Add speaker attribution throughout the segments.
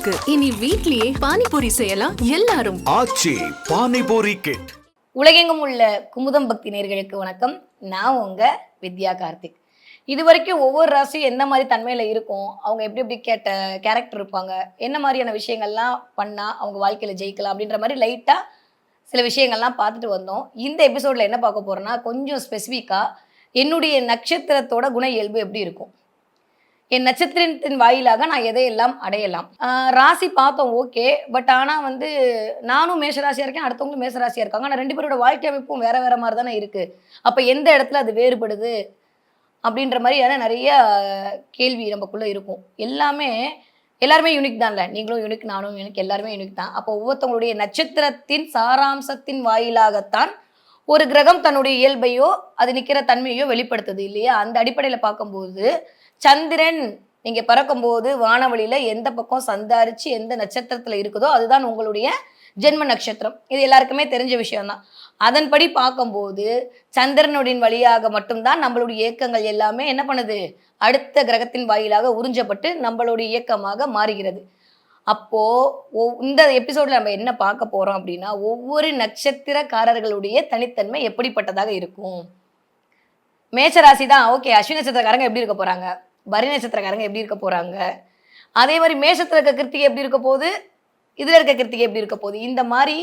Speaker 1: இருக்கு. இனி வீட்லயே பானிபூரி செய்யலாம் எல்லாரும்.
Speaker 2: ஆச்சி பானிபூரி கிட்.
Speaker 3: உலகெங்கும் உள்ள குமுதம் பக்தி நேயர்களுக்கு வணக்கம். நான் உங்க வித்யா கார்த்திக். இது வரைக்கும் ஒவ்வொரு ராசியும் எந்த மாதிரி தன்மையில இருக்கும், அவங்க எப்படி எப்படி கேரக்டர் இருப்பாங்க, என்ன மாதிரியான விஷயங்கள்லாம் பண்ணா அவங்க வாழ்க்கையில ஜெயிக்கலாம் அப்படின்ற மாதிரி லைட்டா சில விஷயங்கள்லாம் பார்த்துட்டு வந்தோம். இந்த எபிசோட்ல என்ன பார்க்க போறோம்னா, கொஞ்சம் ஸ்பெசிஃபிக்கா என்னுடைய நட்சத்திரத்தோட குண இயல்பு எப்படி இருக்கும், என் நட்சத்திரத்தின் வாயிலாக நான் எதையெல்லாம் அடையலாம். ராசி பார்த்தோம், ஓகே. பட் ஆனால் வந்து நானும் மேஷராசியாக இருக்கேன், அடுத்தவங்களும் மேஷராசியாக இருக்காங்க. ஆனால் 2 பேரோட வாழ்க்கை அமைப்பும் வேற வேற மாதிரி தானே இருக்குது. அப்போ எந்த இடத்துல அது வேறுபடுது அப்படின்ற மாதிரியான நிறைய கேள்வி நமக்குள்ளே இருக்கும். எல்லாருமே யூனிக் தான்ல. நீங்களும் யூனிக், நானும் யூனிக், எல்லாருமே யூனிக் தான். அப்போ ஒவ்வொருத்தவங்களுடைய நட்சத்திரத்தின் சாராம்சத்தின் வாயிலாகத்தான் ஒரு கிரகம் தன்னுடைய இயல்பையோ அது நிற்கிற தன்மையோ வெளிப்படுத்துது இல்லையா? அந்த அடிப்படையில் பார்க்கும்போது சந்திரன் நீங்க பறக்கும்போது வானவெளியில எந்த பக்கம் சந்தாரிச்சு எந்த நட்சத்திரத்துல இருக்குதோ அதுதான் உங்களுடைய ஜென்ம நட்சத்திரம். இது எல்லாருக்குமே தெரிஞ்ச விஷயம்தான். அதன்படி பார்க்கும்போது சந்திரனுடைய வழியாக மட்டும்தான் நம்மளுடைய இயக்கங்கள் எல்லாமே என்ன பண்ணுது, அடுத்த கிரகத்தின் வாயிலாக உறிஞ்சப்பட்டு நம்மளுடைய இயக்கமாக மாறுகிறது. அப்போ இந்த எபிசோட்ல நம்ம என்ன பார்க்க போறோம் அப்படின்னா, ஒவ்வொரு நட்சத்திரக்காரர்களுடைய தனித்தன்மை எப்படிப்பட்டதாக இருக்கும். மேஷராசி தான், ஓகே. அஸ்வினி நட்சத்திரக்காரங்க எப்படி இருக்க போறாங்க, பரணி நட்சத்திரக்காரங்க எப்படி இருக்க போறாங்க, அதே மாதிரி மேஷத்துல இருக்க கிருத்திகை எப்படி இருக்க போகுது, இதுல இருக்க கிருத்திகை எப்படி இருக்க போகுது, இந்த மாதிரி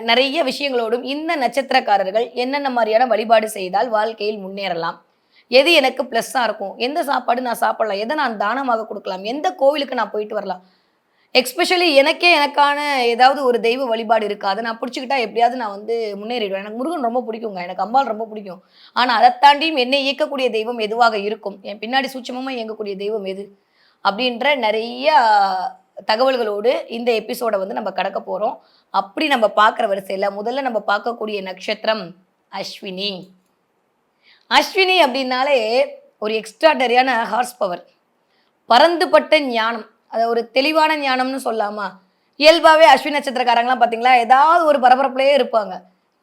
Speaker 3: நிறைய விஷயங்களோடும் இந்த நட்சத்திரக்காரர்கள் என்னென்ன மாதிரியான வழிபாடு செய்தால் வாழ்க்கையில் முன்னேறலாம், எது எனக்கு ப்ளஸ்ஸா இருக்கும், எந்த சாப்பாடு நான் சாப்பிடலாம், எதை நான் தானமாக கொடுக்கலாம், எந்த கோவிலுக்கு நான் போயிட்டு வரலாம், எக்ஸ்பெஷலி எனக்கான ஏதாவது ஒரு தெய்வ வழிபாடு இருக்கா, அதை நான் பிடிச்சிக்கிட்டா எப்படியாவது நான் வந்து முன்னேறிடுவேன். எனக்கு முருகன் ரொம்ப பிடிக்குங்க, எனக்கு அம்பாள் ரொம்ப பிடிக்கும். ஆனால் அதை தாண்டியும் என்னை இயக்கக்கூடிய தெய்வம் எதுவாக இருக்கும், என் பின்னாடி சூட்சமமாக இயங்கக்கூடிய தெய்வம் எது அப்படின்ற நிறைய தகவல்களோடு இந்த எபிசோடை வந்து நம்ம கடக்க போகிறோம். அப்படி நம்ம பார்க்குற வரிசையில் முதல்ல நம்ம பார்க்கக்கூடிய நட்சத்திரம் அஸ்வினி. அஸ்வினி அப்படின்னாலே ஒரு எக்ஸ்ட்ராடரியான ஹார்ஸ் பவர், பறந்துபட்ட ஞானம், அதை ஒரு தெளிவான ஞானம்னு சொல்லாமா. இயல்பாகவே அஸ்வினி நட்சத்திரக்காரங்களாம் பார்த்தீங்களா, ஏதாவது ஒரு பரபரப்புலேயே இருப்பாங்க.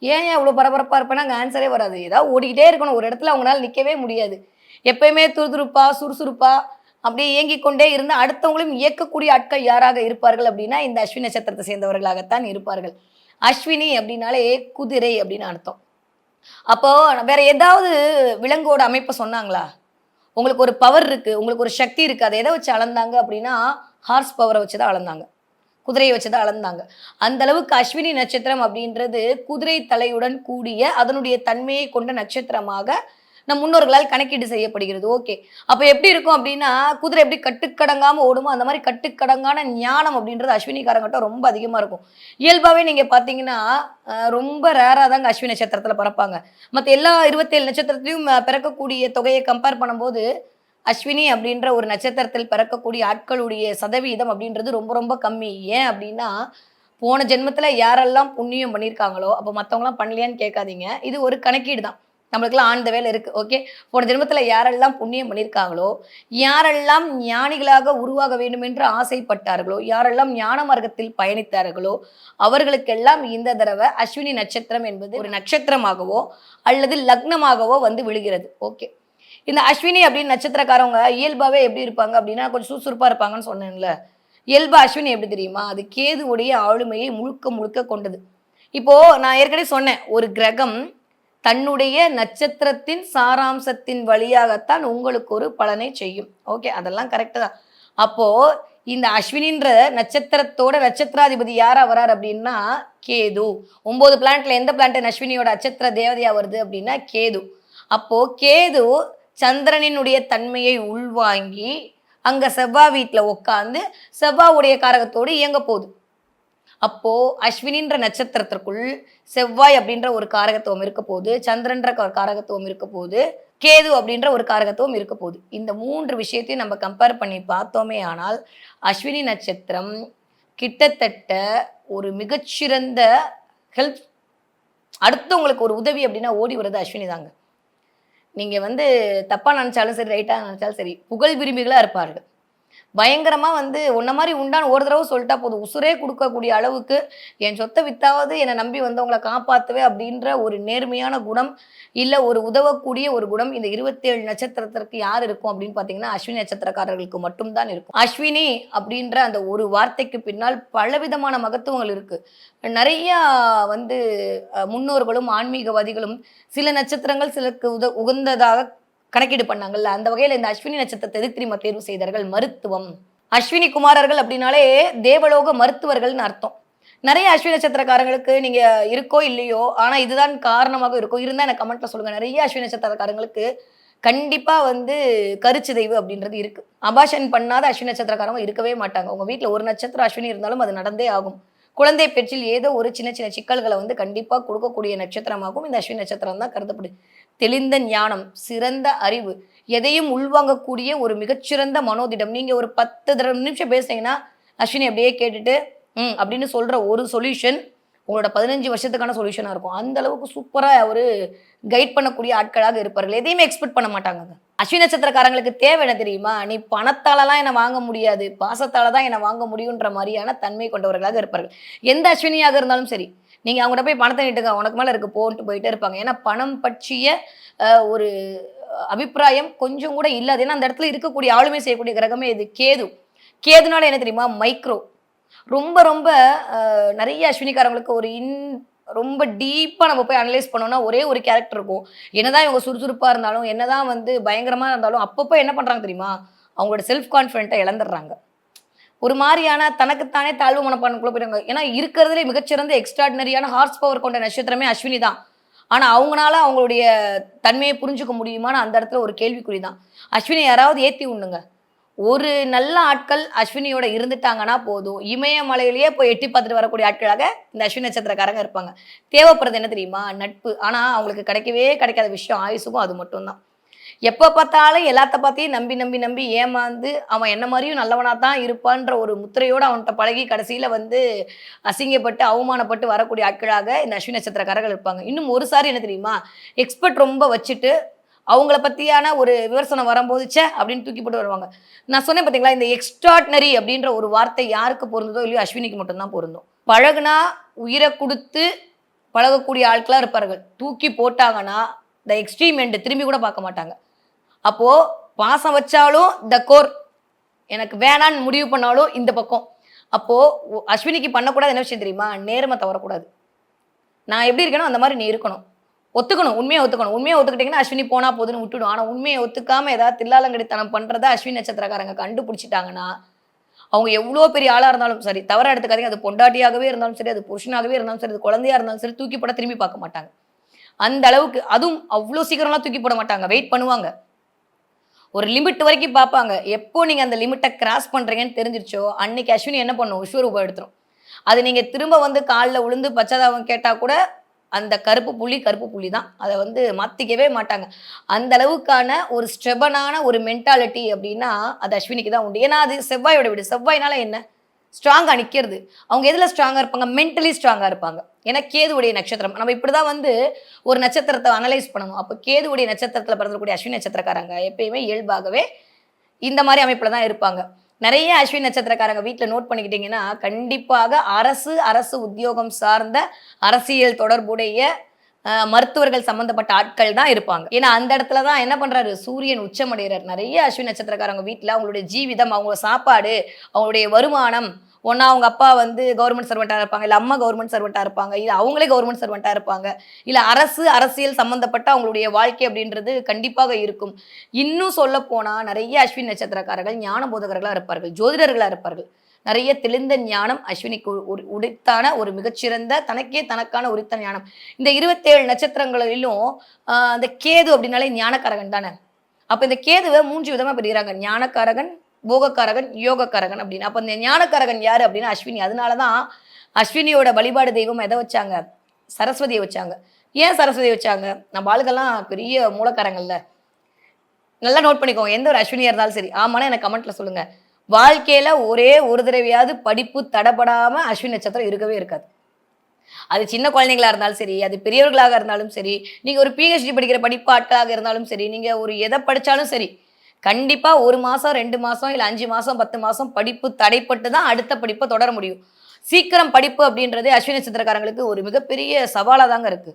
Speaker 3: ஏன் இவ்வளோ பரபரப்பாக இருப்பேன்னா அங்கே ஆன்சரே வராது. ஏதாவது ஓடிக்கிட்டே இருக்கணும், ஒரு இடத்துல அவங்களால நிற்கவே முடியாது. எப்பயுமே துருதுருப்பா சுறுசுறுப்பா அப்படியே இயங்கிக் கொண்டே இருந்து அடுத்தவங்களையும் இயக்கக்கூடிய ஆட்கள் யாராக இருப்பார்கள் அப்படின்னா இந்த அஸ்வினி நட்சத்திரத்தை சேர்ந்தவர்களாகத்தான் இருப்பார்கள். அஸ்வினி அப்படின்னாலே குதிரை அப்படின்னு அர்த்தம். அப்போ வேற ஏதாவது விலங்கோட அமைப்பை சொன்னாங்களா? உங்களுக்கு ஒரு பவர் இருக்கு, உங்களுக்கு ஒரு சக்தி இருக்கு, அதை எதை வச்சு அளந்தாங்க அப்படின்னா ஹார்ஸ் பவரை வச்சுதான் அளந்தாங்க, குதிரையை வச்சுதான் அளந்தாங்க. அந்த அளவுக்கு அஸ்வினி நட்சத்திரம் அப்படின்றது குதிரை தலையுடன் கூடிய அதனுடைய தன்மையை கொண்ட நட்சத்திரமாக நம் முன்னோர்களால் கணக்கீடு செய்யப்படுகிறது. ஓகே, அப்போ எப்படி இருக்கும் அப்படின்னா, குதிரை எப்படி கட்டுக்கடங்காமல் ஓடுமோ அந்த மாதிரி கட்டுக்கடங்கான ஞானம் அப்படின்றது அஸ்வினிக்காரங்கிட்ட ரொம்ப அதிகமாக இருக்கும். இயல்பாகவே நீங்கள் பார்த்தீங்கன்னா ரொம்ப ரேராக தாங்க அஸ்வினி நட்சத்திரத்தில் பிறப்பாங்க. மற்ற எல்லா 27 நட்சத்திரத்திலையும் பிறக்கக்கூடிய தொகையை கம்பேர் பண்ணும்போது அஸ்வினி அப்படின்ற ஒரு நட்சத்திரத்தில் பிறக்கக்கூடிய ஆட்களுடைய சதவீதம் அப்படின்றது ரொம்ப ரொம்ப கம்மி. ஏன் அப்படின்னா, போன ஜென்மத்தில் யாரெல்லாம் புண்ணியம் பண்ணியிருக்காங்களோ, அப்போ மற்றவங்களாம் பண்ணலையான்னு கேட்காதீங்க, இது ஒரு கணக்கீடு தான். நம்மளுக்குலாம் ஆழ்ந்த வேலை இருக்குது. ஓகே, போன ஜென்மத்தில் யாரெல்லாம் புண்ணியம் பண்ணியிருக்காங்களோ, யாரெல்லாம் ஞானிகளாக உருவாக வேண்டும் என்று ஆசைப்பட்டார்களோ, யாரெல்லாம் ஞான மார்க்கத்தில் பயணித்தார்களோ அவர்களுக்கெல்லாம் இந்த தடவை அஸ்வினி நட்சத்திரம் என்பது ஒரு நட்சத்திரமாகவோ அல்லது லக்னமாகவோ வந்து விழுகிறது. ஓகே, இந்த அஸ்வினி அப்படின்னு நட்சத்திரக்காரவங்க இயல்பாகவே எப்படி இருப்பாங்க அப்படின்னா கொஞ்சம் சுறுசுறுப்பாக இருப்பாங்கன்னு சொன்னேன்ல. இயல்பா அஸ்வினி எப்படி தெரியுமா, அது கேதுவுடைய ஆளுமையை முழுக்க முழுக்க கொண்டது. இப்போது நான் ஏற்கனவே சொன்னேன், ஒரு கிரகம் தன்னுடைய நட்சத்திரத்தின் சாராம்சத்தின் வழியாகத்தான் உங்களுக்கு ஒரு பலனை செய்யும். ஓகே, அதெல்லாம் கரெக்டு தான். அப்போ இந்த அஸ்வினின்ற நட்சத்திரத்தோட நட்சத்திராதிபதி யாரா வரார் அப்படின்னா கேது. 9 பிளானட்ல எந்த பிளானட் அஸ்வினியோட நட்சத்திர தேவதையா வருது அப்படின்னா கேது. அப்போ கேது சந்திரனினுடைய தன்மையை உள்வாங்கி அங்க செவ்வாய் வீட்டில் உட்காந்து செவ்வாவுடைய காரகத்தோடு இயங்க போகுது. அப்போ அஸ்வினின்ற நட்சத்திரத்திற்குள் செவ்வாய் அப்படின்ற ஒரு காரகத்துவம் இருக்க போகுது, சந்திரன்ற காரகத்துவம் இருக்க போகுது, கேது அப்படின்ற ஒரு காரகத்துவம் இருக்க போகுது. இந்த 3 விஷயத்தையும் நம்ம கம்பேர் பண்ணி பார்த்தோமே ஆனால் அஸ்வினி நட்சத்திரம் கிட்டத்தட்ட ஒரு மிகச்சிறந்த ஹெல்ப், அடுத்தவங்களுக்கு ஒரு உதவி அப்படின்னா ஓடி வருது அஸ்வினி தாங்க. நீங்கள் வந்து தப்பாக நினச்சாலும் சரி, ரைட்டாக நினச்சாலும் சரி, புகழ் விரும்பிகளாக இருப்பார்கள். பயங்கரமா வந்து உன்ன மாதிரி உண்டான்னு ஒரு தடவை சொல்லிட்டா போதும், உசுரே கொடுக்கக்கூடிய அளவுக்கு என் சொத்தை வித்தாவது என்னை நம்பி வந்தவங்களை காப்பாத்துவே அப்படின்ற ஒரு நேர்மையான குணம், இல்ல ஒரு உதவக்கூடிய ஒரு குணம் இந்த 27 நட்சத்திரத்திற்கு யார் இருக்கும் அப்படின்னு பார்த்தீங்கன்னா அஸ்வினி நட்சத்திரக்காரர்களுக்கு மட்டும்தான் இருக்கும். அஸ்வினி அப்படின்ற அந்த ஒரு வார்த்தைக்கு பின்னால் பலவிதமான மகத்துவங்கள் இருக்கு. நிறைய வந்து முன்னோர்களும் ஆன்மீகவாதிகளும் சில நட்சத்திரங்கள் சிலருக்கு உகந்ததாக கணக்கீடு பண்ணாங்கல்ல, அந்த வகையில் இந்த அஸ்வினி நட்சத்திரத்தை எதுக்கு தெரியுமா தேர்வு செய்தார்கள்? மருத்துவம். அஸ்வினி குமாரர்கள் அப்படின்னாலே தேவலோக மருத்துவர்கள்னு அர்த்தம். நிறைய அஸ்வினி நட்சத்திரக்காரங்களுக்கு நீங்க இருக்கோ இல்லையோ, ஆனா இதுதான் காரணமாக இருக்கும். இருந்தா எனக்கு கமெண்ட்ல சொல்லுங்க. நிறைய அஸ்வினி நட்சத்திரக்காரங்களுக்கு கண்டிப்பா வந்து கருச்சிதைவு அப்படின்றது இருக்கு. அபாஷன் பண்ணாத அஸ்வினி நட்சத்திரக்காரங்க இருக்கவே மாட்டாங்க. உங்க வீட்டுல ஒரு நட்சத்திரம் அஸ்வினி இருந்தாலும் அது நடந்தே ஆகும். குழந்தை பெற்றில் ஏதோ ஒரு சின்ன சின்ன சிக்கல்களை வந்து கண்டிப்பா கொடுக்கக்கூடிய நட்சத்திரமாகவும் இந்த அஸ்வினி நட்சத்திரம் தான் கருதப்படுது. தெளிந்த ஞானம், சிறந்த அறிவு, எதையும் உள்வாங்கக்கூடிய ஒரு மிகச்சிறந்த மனோதிடம். நீங்க ஒரு 10 நிமிஷம் பேசுனீங்கன்னா அஸ்வினி அப்படியே கேட்டுட்டு அப்படின்னு சொல்ற ஒரு சொல்யூஷன் உங்களோட 15 வருஷத்துக்கான சொல்யூஷனா இருக்கும். அந்த அளவுக்கு சூப்பரா ஒரு கைட் பண்ணக்கூடிய ஆட்களாக இருப்பார்கள். எதையுமே எக்ஸ்பெக்ட் பண்ண மாட்டாங்க. அஸ்வினி நட்சத்திரக்காரங்களுக்கு தேவை என்ன தெரியுமா? நீ பணத்தாலலாம் என்னை வாங்க முடியாது, பாசத்தால தான் என்னை வாங்க முடியுன்ற மாதிரியான தன்மை கொண்டவர்களாக இருப்பார்கள். எந்த அஸ்வினியாக இருந்தாலும் சரி, நீங்க அவங்ககிட்ட போய் பணத்தை நீட்டுங்க, உனக்கு மேல இருக்கு போன்ட்டு போயிட்டே இருப்பாங்க. ஏன்னா பணம் பற்றிய ஒரு அபிப்பிராயம் கொஞ்சம் கூட இல்லாது. ஏன்னா அந்த இடத்துல இருக்கக்கூடிய ஆளுமை செய்யக்கூடிய கிரகமே இது கேது. கேதுனால என்ன தெரியுமா? மைக்ரோ. ரொம்ப ரொம்ப நிறைய அஸ்வினிக்காரங்களுக்கு ஒரு ரொம்ப டீப்பா நம்ம போய் அனலைஸ் பண்ணோம்னா ஒரே ஒரு கேரக்டர் இருக்கும். என்னதான் இவங்க சுறுசுறுப்பா இருந்தாலும், என்னதான் வந்து பயங்கரமா இருந்தாலும், அப்பப்போ என்ன பண்றாங்க தெரியுமா? அவங்களோட செல்ஃப் கான்ஃபிடென்ட்டை இழந்துடுறாங்க. ஒரு மாதிரியான தனக்குத்தானே தாழ்வு மனப்பான்மைக்குள்ள போயிட்டாங்க. ஏன்னா இருக்கிறதுலே மிகச்சிறந்த எக்ஸ்ட்ராடினரியான ஹார்ஸ் பவர் கொண்ட நட்சத்திரமே அஸ்வினி தான். ஆனா அவங்களால அவங்களுடைய தன்மையை புரிஞ்சுக்க முடியுமான்னு அந்த இடத்துல ஒரு கேள்விக்குறி தான். அஸ்வினி யாராவது ஏத்தி விடணுங்க. ஒரு நல்ல ஆட்கள் அஸ்வினியோட இருந்துட்டாங்கன்னா போதும், இமயமலையிலேயே போய் எட்டி பார்த்துட்டு வரக்கூடிய ஆட்களாக இந்த அஸ்வினி நட்சத்திரக்காரங்க இருப்பாங்க. தேவைப்படுறது என்ன தெரியுமா? நட்பு. ஆனா அவங்களுக்கு கிடைக்கவே கிடைக்காத விஷயம் ஆயுசுக்கும் அது மட்டும்தான். எப்போ பார்த்தாலும் எல்லாத்த பார்த்தையும் நம்பி நம்பி நம்பி ஏமாந்து அவன் என்ன மாதிரியும் நல்லவனா தான் இருப்பான்ற ஒரு முத்திரையோடு அவன்கிட்ட பழகி கடைசியில வந்து அசிங்கப்பட்டு அவமானப்பட்டு வரக்கூடிய ஆட்களாக இந்த அஸ்வினி நட்சத்திரக்காரர்கள் இருப்பாங்க. இன்னும் ஒரு சாரி என்ன தெரியுமா? எக்ஸ்பர்ட் ரொம்ப வச்சுட்டு அவங்கள பத்தியான ஒரு விமர்சனம் வரும்போது ச்சே அப்படின்னு தூக்கி போட்டு வருவாங்க. நான் சொன்னேன் பார்த்தீங்களா, இந்த எக்ஸ்ட்ராடினரி அப்படின்ற ஒரு வார்த்தை யாருக்கு பொருந்ததோ இல்லையோ அஸ்வினிக்கு மட்டும்தான் பொருந்தும். பழகுனா உயிரை கொடுத்து பழகக்கூடிய ஆட்களா இருப்பார்கள். தூக்கி போட்டாங்கன்னா த எக்ஸ்ட்ரீம் எண்டு திரும்பி கூட பார்க்க மாட்டாங்க. அப்போ பாசம் வச்சாலும் த கோர், எனக்கு வேணான்னு முடிவு பண்ணாலும் இந்த பக்கம். அப்போ அஸ்வினிக்கு பண்ணக்கூடாது என்ன விஷயம் தெரியுமா? நேர்மை தவறக்கூடாது. நான் எப்படி இருக்கேனோ அந்த மாதிரி நீ இருக்கணும். ஒத்துக்கணும், உண்மையை ஒத்துக்கணும். உண்மையை ஒத்துக்கிட்டீங்கன்னா அஸ்வினி போனா போதுன்னு விட்டுடும். ஆனா உண்மையை ஒத்துக்காம ஏதாவது தில்லாலங்கடித்தனம் பண்றத அஸ்வினி நட்சத்திரக்காரங்க கண்டுபிடிச்சிட்டாங்கன்னா அவங்க எவ்வளோ பெரிய ஆளா இருந்தாலும் சரி, தவற எடுத்துக்காதீங்க. அது பொண்டாட்டியாகவே இருந்தாலும் சரி, அது புருஷனாகவே இருந்தாலும் சரி, அது குழந்தையா இருந்தாலும் சரி, தூக்கி போட திரும்பி பார்க்க மாட்டாங்க. அந்த அளவுக்கு. அதுவும் அவ்வளோ சீக்கிரம்லாம் தூக்கி போட மாட்டாங்க. வெயிட் பண்ணுவாங்க. ஒரு லிமிட் வரைக்கும் பார்ப்பாங்க. எப்போ நீங்க அந்த லிமிட்டை கிராஸ் பண்றீங்கன்னு தெரிஞ்சிருச்சோ அன்னைக்கு அஸ்வினி என்ன பண்ணும்? விஸ்வரூபம் எடுத்துரும். அது நீங்க திரும்ப வந்து காலில் விழுந்து பச்சாதாபம் கேட்டா கூட அந்த கருப்பு புள்ளி தான். அதை வந்து மாத்திக்கவே மாட்டாங்க. அந்த அளவுக்கான ஒரு ஸ்டெபனான ஒரு மென்டாலிட்டி அப்படின்னா அது அஸ்வினிக்கு தான் உண்டு. ஏன்னா அது செவ்வாயோட வீடு. செவ்வாய்னால என்ன? ஸ்ட்ராங்கா நிற்கிறது. அவங்க எதுல ஸ்ட்ராங்கா இருப்பாங்க? மென்டலி ஸ்ட்ராங்கா இருப்பாங்க. ஏன்னா கேதுவுடைய நட்சத்திரம். நம்ம இப்படிதான் வந்து ஒரு நட்சத்திரத்தை அனலைஸ் பண்ணணும். அப்போ கேதுவுடைய நட்சத்திரத்தில் பிறந்தக்கூடிய அஸ்வினி நட்சத்திரக்காரங்க எப்பயுமே இயல்பாகவே இந்த மாதிரி அமைப்புல தான் இருப்பாங்க. நிறைய அஸ்வினி நட்சத்திரக்காரங்க வீட்டில் நோட் பண்ணிக்கிட்டீங்கன்னா கண்டிப்பாக அரசு உத்தியோகம் சார்ந்த அரசியல் தொடர்புடைய மருத்துவர்கள் சம்பந்தப்பட்ட ஆட்கள் தான் இருப்பாங்க. ஏன்னா அந்த இடத்துல தான் என்ன பண்றாரு? சூரியன் உச்சமடைகிறார். நிறைய அஸ்வினி நட்சத்திரக்காரங்க வீட்டில் அவங்களுடைய ஜீவிதம், அவங்க சாப்பாடு, அவங்களுடைய வருமானம், ஒன்னா அவங்க அப்பா வந்து கவர்மெண்ட் சர்வெண்டா இருப்பாங்க, இல்ல அம்மா கவர்மெண்ட் சர்வெண்டா இருப்பாங்க, இல்ல அவங்களே கவர்மெண்ட் சர்வெண்டா இருப்பாங்க, இல்ல அரசியல் சம்பந்தப்பட்ட அவங்களுடைய வாழ்க்கை அப்படின்றது கண்டிப்பாக இருக்கும். இன்னும் சொல்ல போனா நிறைய அஸ்வினி நட்சத்திரக்காரர்கள் ஞான போதகர்களா இருப்பார்கள், ஜோதிடர்களா இருப்பார்கள். நிறைய தெளிந்த ஞானம் அஸ்வினிக்கு உரித்தான ஒரு மிகச்சிறந்த தனக்கான உரித்த ஞானம். இந்த 27 நட்சத்திரங்களிலும் அந்த கேது அப்படின்னாலே ஞானக்காரகன் தானே. அப்ப இந்த கேதுவை 3 விதமா பிரிகிறாங்க. ஞானக்காரகன், போகக்காரகன், யோகக்காரகன் அப்படின்னு. அப்ப இந்த ஞானக்காரகன் யாரு அப்படின்னா அஸ்வினி. அதனாலதான் அஸ்வினியோட வழிபாடு தெய்வம் எதை வச்சாங்க? சரஸ்வதியை வச்சாங்க. ஏன் சரஸ்வதியை வச்சாங்க? நம்ம ஆளுகெல்லாம் பெரிய மூலக்காரங்கள்ல. நல்லா நோட் பண்ணிக்கோங்க. எந்த ஒரு அஸ்வினியா இருந்தாலும் சரி, ஆமானா எனக்கு கமெண்ட்ல சொல்லுங்க. வாழ்க்கையில ஒரே ஒரு தடவையாவது படிப்பு தடப்படாம அஸ்வினி நட்சத்திரம் இருக்கவே இருக்காது. அது சின்ன குழந்தைங்களா இருந்தாலும் சரி, அது பெரியவர்களாக இருந்தாலும் சரி, நீங்க ஒரு PhD படிக்கிற படிப்பு ஆட்களாக இருந்தாலும் சரி, நீங்க ஒரு எதை படிச்சாலும் சரி, கண்டிப்பா 1 மாசம் 2 மாசம் இல்ல 5 மாசம் 10 மாசம் படிப்பு தடைப்பட்டு தான் அடுத்த படிப்பை தொடர முடியும். சீக்கிரம் படிப்பு அப்படின்றதே அஸ்வினி நட்சத்திரக்காரங்களுக்கு ஒரு மிகப்பெரிய சவாலா தாங்க இருக்கு.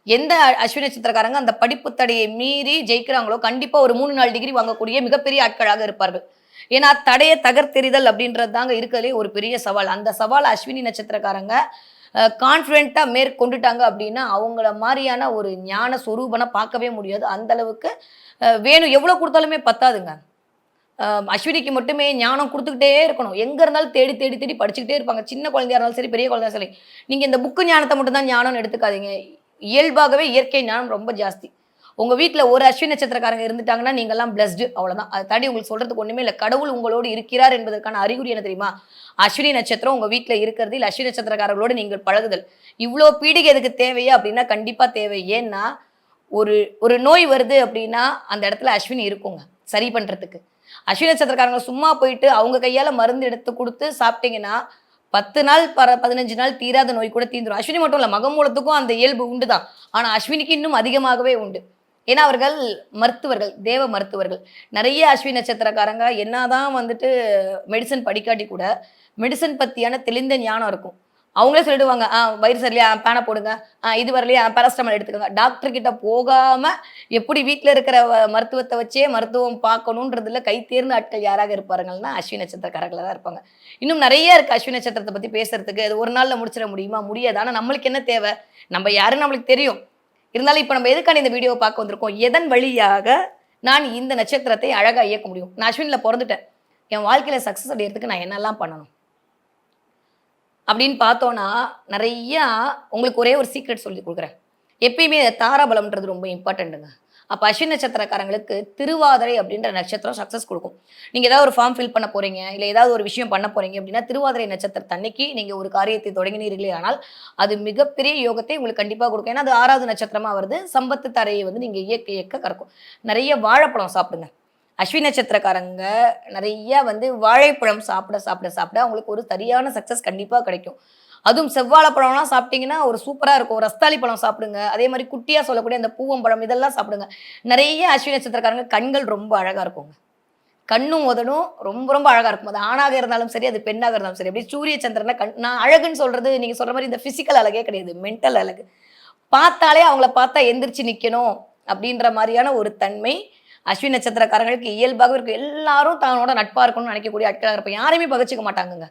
Speaker 3: எந்த அஸ்வினி நட்சத்திரக்காரங்க அந்த படிப்பு தடையை மீறி ஜெயிக்கிறாங்களோ கண்டிப்பா ஒரு 3 4 டிகிரி வாங்கக்கூடிய மிகப்பெரிய ஆட்களாக இருப்பார்கள். ஏன்னா தடைய தகர்த்தெறிதல் அப்படின்றது தாங்க இருக்கிறதுலே ஒரு பெரிய சவால். அந்த சவால் அஸ்வினி நட்சத்திரக்காரங்க கான்ஃபிடென்ட்டா மேற்கொண்டுட்டாங்க அப்படின்னா அவங்கள மாதிரியான ஒரு ஞான சொரூபனை பார்க்கவே முடியாது. அந்த அளவுக்கு வேணும் எவ்வளவு கொடுத்தாலுமே பத்தாதுங்க. அஸ்வினிக்கு மட்டுமே ஞானம் குடுத்துக்கிட்டே இருக்கணும். எங்க இருந்தாலும் தேடி, தேடி, தேடி படிச்சுக்கிட்டே இருப்பாங்க. சின்ன குழந்தையா இருந்தாலும் சரி, பெரிய குழந்தையா சரி. நீங்க இந்த புக்கு ஞானத்த மட்டும் தான் ஞானம்னு எடுத்துக்காதீங்க. இயல்பாகவே இயற்கை ஞானம் ரொம்ப ஜாஸ்தி. உங்க வீட்ல ஒரு அஸ்வினி நட்சத்திரக்காரங்க இருந்துட்டாங்கன்னா, நீங்கலாம் பிளஸ்டு அவ்வளவுதான். அத தாண்டி உங்களுக்கு சொல்றதுக்கு ஒண்ணுமே இல்ல. கடவுள் உங்களோடு இருக்கிறார் என்பதற்கான அறிகுறி என்ன தெரியுமா? அஸ்வினி நட்சத்திரம் உங்க வீட்ல இருக்கிறது, இல்ல அஸ்வினி நட்சத்திரக்காரர்களோடு நீங்கள் பழகுதல். இவ்ளோ பீடிகை எதுக்கு தேவையா? அப்படின்னா கண்டிப்பா தேவை. ஏன்னா, ஒரு ஒரு நோய் வருது அப்படின்னா, அந்த இடத்துல அஸ்வினி இருக்குங்க. சரி பண்றதுக்கு. அஸ்வினி நட்சத்திரக்காரங்க சும்மா போயிட்டு அவங்க கையால மருந்து எடுத்து குடுத்து சாப்பிட்டீங்கன்னா, 10 நாள் 15 நாள் தீராத நோய் கூட தீந்துரும். அஸ்வினி மட்டும் இல்ல, மகமூலத்துக்கும் அந்த இயல்பு உண்டு தான். ஆனா அஸ்வினிக்கு இன்னும் அதிகமாகவே உண்டு. ஏன்னா அவர்கள் மருத்துவர்கள், தேவ மருத்துவர்கள். நெறைய அஸ்வினி நட்சத்திரக்காரங்க என்னதான் வந்துட்டு மெடிசின் படிக்காட்டி கூட, மெடிசின் பத்தியான தெளிந்த ஞானம் இருக்கும். அவங்களே சொல்லிடுவாங்க, வயிறு சரியில்லையா? பேனை போடுங்க. இது வரலையா? பாராசிட்டமால் எடுத்துக்கோங்க. டாக்டர் கிட்ட போகாம எப்படி வீட்ல இருக்கிற மருத்துவத்த வச்சே மருத்துவம் பார்க்கணுன்றதுல கை தேர்ந்த ஆட்கள் யாராக இருப்பாருங்கன்னா, அஸ்வினி நட்சத்திரக்காரர்களா தான் இருப்பாங்க. இன்னும் நெறைய இருக்கு அஸ்வினி நட்சத்திரத்த பத்தி பேசுறதுக்கு. அது ஒரு நாள்ல முடிச்சிட முடியுமா? முடியாது. ஆனா நம்மளுக்கு என்ன தேவை? நம்ம யாருன்னு நம்மளுக்கு தெரியும். இருந்தாலும் இப்ப நம்ம எதுக்கான இந்த வீடியோவை பார்க்க வந்திருக்கோம்? எதன் வழியாக நான் இந்த நட்சத்திரத்தை அழகா இயக்க முடியும்? நான் அஸ்வினில பொறந்துட்டேன். என் வாழ்க்கையில சக்சஸ் அடையறதுக்கு நான் என்னெல்லாம் பண்ணணும்? அப்படின்னு பார்த்தோம்னா, நெறையா உங்களுக்கு ஒரே ஒரு சீக்ரெட் சொல்லிக் குடுக்குறேன். எப்பயுமே தாராபலம்ன்றது ரொம்ப இம்பார்ட்டன்ட்டுங்க. அப்ப அஸ்வினி நட்சத்திரக்காரங்களுக்கு திருவாதிரை அப்படின்ற நட்சத்திரம் சக்சஸ் குடுக்கும். நீங்க ஏதாவது ஒரு ஃபார்ம் ஃபில் பண்ண போறீங்க, இல்ல ஏதாவது ஒரு விஷயம் பண்ண போறீங்க அப்படின்னா, திருவாதிரை நட்சத்திரத்தன்னைக்கு நீங்க ஒரு காரியத்தை தொடங்கினீர்களே ஆனால், அது மிகப்பெரிய யோகத்தை உங்களுக்கு கண்டிப்பா குடுக்கும். ஏன்னா, அது 6வது நட்சத்திரமா வருது. சம்பத்து தரையை வந்து நீங்க இயக்க இயக்க கறக்கும். நெறைய வாழைப்பழம் சாப்பிடுங்க. அஸ்வினி நட்சத்திரக்காரங்க நெறைய வந்து வாழைப்பழம் சாப்பிட சாப்பிட சாப்பிட அவங்களுக்கு ஒரு சரியான சக்சஸ் கண்டிப்பா கிடைக்கும். அதுவும் செவ்வாழைப்பழம்லாம் சாப்பிட்டீங்கன்னா ஒரு சூப்பரா இருக்கும். ரஸ்தாளி பழம் சாப்பிடுங்க. அதே மாரி குட்டியா சொல்லக்கூடிய அந்த பூவம்பழம் இதெல்லாம் சாப்பிடுங்க. நெறைய அஸ்வினி நட்சத்திரக்காரங்க கண்கள் ரொம்ப அழகா இருக்குங்க. கண்ணும் உதடும் ரொம்ப ரொம்ப அழகா இருக்கும். அது ஆணாக இருந்தாலும் சரி, அது பெண்ணாக இருந்தாலும் சரி. அப்படியே சூரிய சந்திரன நான் அழகுன்னு சொல்றது நீங்க சொல்ற மாரி இந்த பிசிக்கல் அழகே கிடையாது. மென்டல் அழகு. பார்த்தாலே அவங்கள பார்த்தா எந்திரிச்சு நிக்கணும் அப்படின்ற மாரியான ஒரு தன்மை அஸ்வினி நட்சத்திரக்காரங்களுக்கு இயல்பாகவே இருக்கு. எல்லாரும் தன்னோட நட்பா இருக்கணும்னு நினைக்கக்கூடிய ஆட்களா இருப்பாங்க. யாரையுமே பகைச்சுக்க மாட்டாங்கங்க.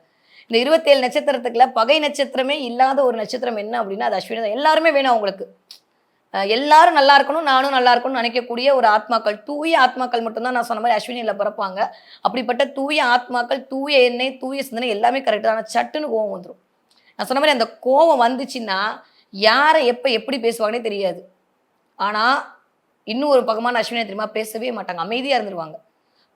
Speaker 3: இந்த 27 நட்சத்திரத்துக்குள்ள பகை நட்சத்திரமே இல்லாத ஒரு நட்சத்திரம் என்ன அப்படின்னா, அது அஸ்வினி தான். எல்லாருமே வேணும் அவங்களுக்கு. எல்லாரும் நல்லா இருக்கணும், நானும் நல்லா இருக்கணும்னு நினைக்கக்கூடிய ஒரு ஆத்மாக்கள், தூய ஆத்மாக்கள் மட்டும் தான் நான் சொன்ன மாரி அஸ்வினியில பிறப்பாங்க. அப்படிப்பட்ட தூய ஆத்மாக்கள், தூய எண்ணெய், தூய சிந்தனை எல்லாமே கரெக்ட் தான். ஆனா சட்டுன்னு கோவம் வந்துரும். நான் சொன்ன மாரி அந்த கோவம் வந்துச்சுன்னா, யார எப்ப எப்படி பேசுவாங்கன்னே தெரியாது. ஆனா இன்னும் ஒரு பக்கமான அஸ்வினி தெரியுமா? பேசவே மாட்டாங்க. அமைதியா இருந்துருவாங்க.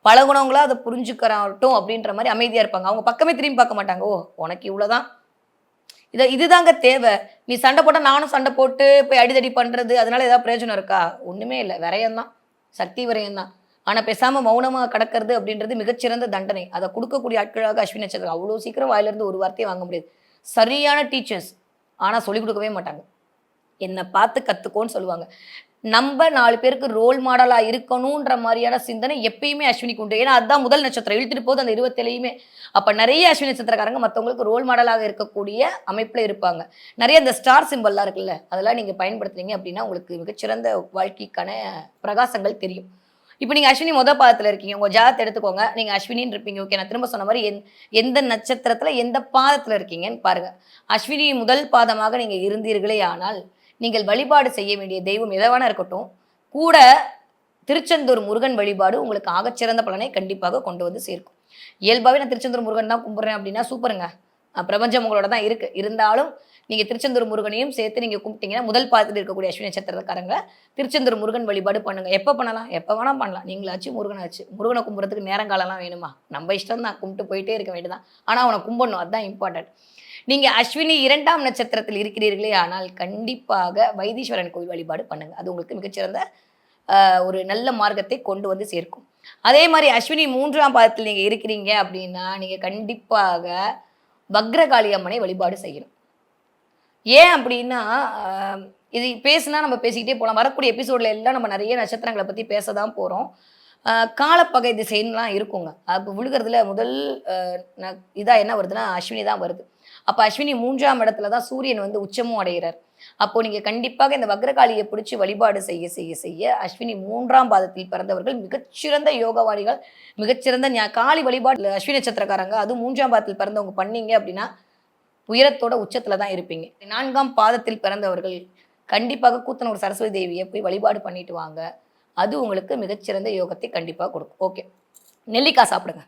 Speaker 3: பழகுனவங்களா அத புரிஞ்சுக்கறாட்டும் அப்படின்ற மாரி அமைதியா இருப்பாங்க. அவங்க பக்கமே திரும்பி பார்க்க மாட்டாங்க. ஓ! உனக்கு இவ்வளோதான். இதுதாங்க தேவை. நீ சண்டை போட்டா நானும் சண்டை போட்டு போய் அடிதடி பண்றது, அதனால ஏதாவது பிரயோஜனம் இருக்கா? ஒண்ணுமே இல்ல. விரயம் தான். சக்தி விரயம் தான். ஆனா பேசாம மௌனமா கடக்கிறது அப்படின்றது மிகச்சிறந்த தண்டனை. அத குடுக்கக்கூடிய ஆட்களாக அஸ்வினி நட்சத்திரம். அவ்வளோ சீக்கிரம் வாயிலிருந்து ஒரு வார்த்தைய வாங்க முடியாது. சரியான டீச்சர்ஸ். ஆனா சொல்லிக் குடுக்கவே மாட்டாங்க. என்ன பார்த்து கத்துக்கோன்னு சொல்லுவாங்க. நம்ப 4 பேருக்கு ரோல் மாடலா இருக்கணுன்ற மாரியான சிந்தனை எப்பயுமே அஸ்வினிக்கு உண்டு. ஏன்னா, அதுதான் முதல் நட்சத்திரம். இழுத்துட்டு போகுது அந்த 27யுமே. அப்ப நெறைய அஸ்வினி நட்சத்திரக்காரங்க மத்தவங்களுக்கு ரோல் மாடலாக இருக்கக்கூடிய அமைப்புல இருப்பாங்க. நெறைய இந்த ஸ்டார் சிம்பல்லாம் இருக்குல்ல, அதெல்லாம் நீங்க பயன்படுத்துனீங்க அப்டின்னா, உங்களுக்கு மிகச்சிறந்த வாழ்க்கைக்கான பிரகாசங்கள் தெரியும். இப்ப நீங்க அஸ்வினி பாதத்துல இருக்கீங்க. உங்க ஜாதகத்த எடுத்துக்கோங்க. நீங்க அஸ்வினின்னு இருப்பீங்க. ஓகே. நான் திரும்ப சொன்ன மாரி எந்த நட்சத்திரத்துல, எந்த பாதத்துல இருக்கீங்கன்னு பாருங்க. அஸ்வினி முதல் பாதமாக நீங்க இருந்தீர்களே ஆனால், நீங்கள் வழிபாடு செய்ய வேண்டிய தெய்வம் எதுவானா இருக்கட்டும், கூட திருச்செந்தூர் முருகன் வழிபாடு உங்களுக்கு ஆகச்சிறந்த பலனை கண்டிப்பாக கொண்டு வந்து சேர்க்கும். இயல்பாவே நான் திருச்செந்தூர் முருகன் தான் கும்பிடுறேன் அப்படின்னா சூப்பருங்க. பிரபஞ்சம் உங்களோட தான் இருக்கு. இருந்தாலும் நீங்க திருச்செந்தூர் முருகனையும் சேர்த்து நீங்க கும்பிட்டீங்கன்னா, முதல் பாதத்தில் இருக்கக்கூடிய அஸ்வினி நட்சத்திரக்காரங்க திருச்செந்தூர் முருகன் வழிபாடு பண்ணுங்க. எப்ப பண்ணலாம்? எப்ப வேணா பண்ணலாம். நீங்களாச்சு, முருகனாச்சு. முருகனை கும்பிடுறதுக்கு நேரங்காலம்லாம் வேணுமா? நம்ம இஷ்டம் தான். கும்பிட்டு போயிட்டே இருக்க வேண்டியதான். ஆனா அவனை கும்பிடணும். அதுதான் இம்பார்ட்டன்ட். நீங்க அஸ்வினி 2ஆம் நட்சத்திரத்தில் இருக்கிறீர்களே ஆனால் கண்டிப்பாக வைத்தீஸ்வரன் கோவில் வழிபாடு பண்ணுங்க. அது உங்களுக்கு மிகச்சிறந்த ஒரு நல்ல மார்க்கத்தை கொண்டு வந்து சேர்க்கும். அதே மாரி அஸ்வினி 3ஆம் பாதத்தில் நீங்க இருக்கிறீங்க அப்படின்னா, நீங்க கண்டிப்பாக பக்ரகாளி அம்மனை வழிபாடு செய்யணும். ஏன் அப்படின்னா, அ இது பேசுனா நம்ம பேசிக்கிட்டே போலாம். வரக்கூடிய எபிசோட்ல எல்லாம் நம்ம நெறைய நட்சத்திரங்கள பத்தி பேச தான் போறோம். காலப்பகை திசைன்னுலாம் இருக்குங்க. அப்போ விழுகிறதுல முதல் இதாக என்ன வருதுன்னா அஸ்வினி தான் வருது. அப்போ அஸ்வினி 3ஆம் இடத்துல தான் சூரியன் வந்து உச்சமும் அடைகிறார். அப்போ நீங்க கண்டிப்பாக இந்த வக்ரகாளியை பிடிச்சி வழிபாடு செய்ய செய்ய செய்ய அஸ்வினி 3ஆம் பாதத்தில் பிறந்தவர்கள் மிகச்சிறந்த யோகவாதிகள், மிகச்சிறந்த காளி வழிபாடு அஸ்வினி நட்சத்திரக்காரங்க அதுவும் 3ஆம் பாதத்தில் பிறந்தவங்க பண்ணீங்க அப்படின்னா உயரத்தோட உச்சத்துல தான் இருப்பீங்க. 4ஆம் பாதத்தில் பிறந்தவர்கள் கண்டிப்பாக கூத்தனூர் சரஸ்வதி தேவியை போய் வழிபாடு பண்ணிட்டு வாங்க. அது உங்களுக்கு மிகச்சிறந்த யோகத்தை கண்டிப்பாக கொடுக்கும். ஓகே, நெல்லிக்காய் சாப்பிடுங்க,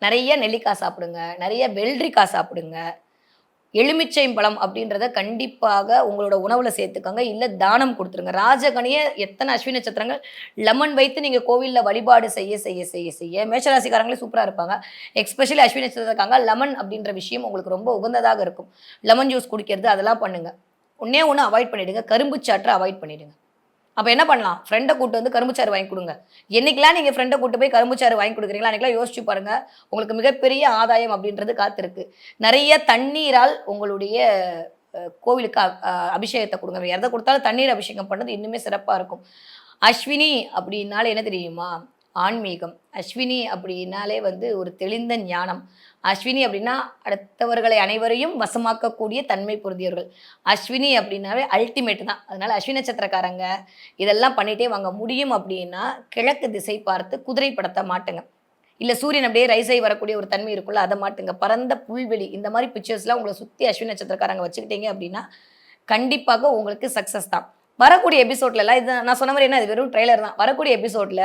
Speaker 3: நிறைய நெல்லிக்காய் சாப்பிடுங்க, நிறைய வெள்ளரிக்காய் சாப்பிடுங்க. எலுமிச்சை பழம் அப்படின்றத கண்டிப்பாக உங்களோட உணவுல சேர்த்துக்கோங்க, இல்லை தானம் கொடுத்துருங்க. ராஜகணிய எத்தனை அஸ்வினி நட்சத்திரங்கள் லெமன் வைத்து நீங்கள் கோவிலில் வழிபாடு செய்ய செய்ய செய்ய செய்ய மேஷராசிக்காரங்களே சூப்பராக இருப்பாங்க. எக்ஸ்பெஷலி அஸ்வினி நட்சத்திரக்காரங்க லெமன் அப்படின்ற விஷயம் உங்களுக்கு ரொம்ப உகந்ததாக இருக்கும். லெமன் ஜூஸ் குடிக்கிறது அதெல்லாம் பண்ணுங்க. ஒன்று அவாய்ட் பண்ணிடுங்க, கரும்பு சாற்றை அவாய்ட் பண்ணிடுங்க. அப்போ என்ன பண்ணலாம், ஃப்ரெண்டை கூட்டு வந்து கரும்புச்சாறு வாங்கி கொடுங்க. என்னைக்கெல்லாம் நீங்கள் ஃப்ரெண்டை கூட்டு போய் கரும்புச்சாறு வாங்கி கொடுக்குறீங்களா அன்றைக்கெல்லாம் யோசிச்சு பாருங்க, உங்களுக்கு மிகப்பெரிய ஆதாயம் அப்படின்றது காத்திருக்கு. நிறைய தண்ணீரால் உங்களுடைய கோவிலுக்கு அபிஷேகத்தை கொடுங்க. எதை கொடுத்தாலும் தண்ணீர் அபிஷேகம் பண்ணது இன்னுமே சிறப்பாக இருக்கும். அஸ்வினி அப்படின்னாலே என்ன தெரியுமா, ஆன்மீகம். அஸ்வினி அப்படின்னாலே வந்து ஒரு தெளிந்த ஞானம். அஸ்வினி அப்படின்னா அடுத்தவர்களை அனைவரையும் வசமாக்கக்கூடிய தன்மை பொருந்தியவர்கள். அஸ்வினி அப்படின்னாவே அல்டிமேட் தான். அதனால அஸ்வினி நட்சத்திரக்காரங்க இதெல்லாம் பண்ணிட்டே வாங்க. முடியும் அப்படின்னா கிழக்கு திசை பார்த்து குதிரை படத்தை மாட்டுங்க, இல்லை சூரியன் அப்படியே ரைஸாகி வரக்கூடிய ஒரு தன்மை இருக்குல்ல அதை மாட்டுங்க. பரந்த புல்வெளி இந்த மாதிரி பிக்சர்ஸ்லாம் உங்களை சுற்றி அஸ்வினி நட்சத்திரக்காரங்க வச்சுக்கிட்டீங்க அப்படின்னா கண்டிப்பாக உங்களுக்கு சக்ஸஸ் தான். வரக்கூடிய எபிசோட்லலாம் இது நான் சொன்ன மாதிரி என்ன, இது வெறும் ட்ரெய்லர் தான். வரக்கூடிய எபிசோட்ல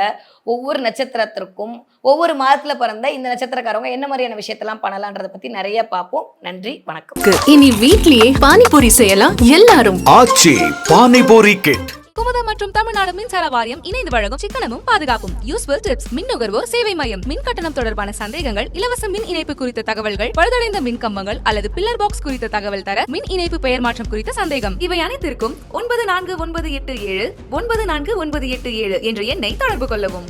Speaker 3: ஒவ்வொரு நட்சத்திரத்திற்கும் ஒவ்வொரு மாதத்துல பிறந்த இந்த நட்சத்திரக்காரங்க என்ன மாதிரியான விஷயத்தெல்லாம் பண்ணலான்றதை பத்தி நிறைய பார்ப்போம். நன்றி, வணக்கம்.
Speaker 1: இனி வீட்லயே பானிபூரி செய்யலாம் எல்லாரும்.
Speaker 2: ஆச்சி பானிபூரி கிட்.
Speaker 4: குமுதம் மற்றும் தமிழ்நாடு மின்சார வாரியம் இணைந்து வழங்கும் சிக்கனமும் பாதுகாப்பும் யூஸ்ஃபுல் டிப்ஸ், மின் நுகர்வோர் சேவை மையம், மின் கட்டணம் தொடர்பான சந்தேகங்கள், இலவச மின் இணைப்பு குறித்த தகவல்கள், பழுதடைந்த மின் கம்பங்கள் அல்லது பில்லர் பாக்ஸ் குறித்த தகவல் தர, மின் இணைப்பு பெயர் மாற்றம் குறித்த சந்தேகம், இவை அனைத்திற்கும் 9497 9497 என்ற எண்ணை தொடர்பு கொள்ளவும்.